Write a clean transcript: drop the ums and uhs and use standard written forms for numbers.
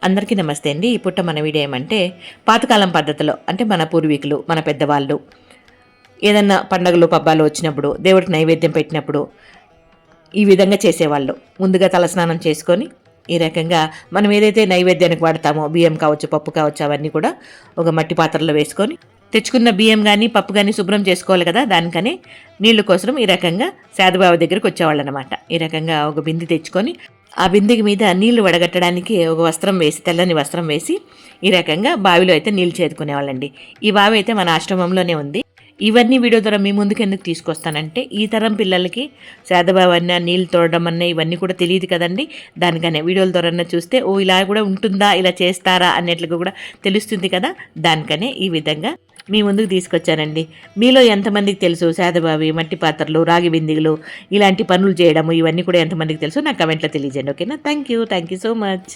అందరికీ నమస్తే అండి. ఈ పుట్ట మన వీడియో ఏమంటే పాతకాలం పద్ధతిలో అంటే మన పూర్వీకులు మన పెద్దవాళ్ళు ఏదన్నా పండగలు పబ్బాలు వచ్చినప్పుడు దేవుడికి నైవేద్యం పెట్టినప్పుడు ఈ విధంగా చేసేవాళ్ళు. ముందుగా తలస్నానం చేసుకొని ఈ రకంగా మనం ఏదైతే నైవేద్యానికి వాడతామో బియ్యం కావచ్చు పప్పు కావచ్చు అవన్నీ కూడా ఒక మట్టి పాత్రలో వేసుకొని తెచ్చుకున్న బియ్యం కానీ పప్పు కానీ శుభ్రం చేసుకోవాలి కదా, దానికని నీళ్ల కోసం ఈ రకంగా సాధుబాబు దగ్గరికి వచ్చేవాళ్ళు అనమాట. ఈ రకంగా ఒక బిందె తెచ్చుకొని ఆ బిందెకి మీద నీళ్లు వడగట్టడానికి ఒక వస్త్రం వేసి తెల్లని వస్త్రం వేసి ఈ రకంగా బావిలో అయితే నీళ్లు చేదుకునేవాళ్ళండి. ఈ బావి అయితే మన ఆశ్రమంలోనే ఉంది. ఇవన్నీ వీడియో ద్వారా మీ ముందుకు ఎందుకు తీసుకొస్తానంటే ఈ తరం పిల్లలకి సాధుబాబు అన్న నీళ్ళు తోడడం అన్న ఇవన్నీ కూడా తెలియదు కదండి. దానికనే వీడియోల ద్వారా చూస్తే ఓ ఇలా కూడా ఉంటుందా, ఇలా చేస్తారా అన్నట్లుగా కూడా తెలుస్తుంది కదా. దానికనే ఈ విధంగా మీ ముందుకు తీసుకొచ్చానండి. మీలో ఎంతమందికి తెలుసు సాధుబావి మట్టి పాత్రలు రాగి బిందిగులు ఇలాంటి పనులు చేయడము ఇవన్నీ కూడా ఎంతమందికి తెలుసు నాకు కమెంట్లో తెలియజేయండి. ఓకేనా? Thank you so much.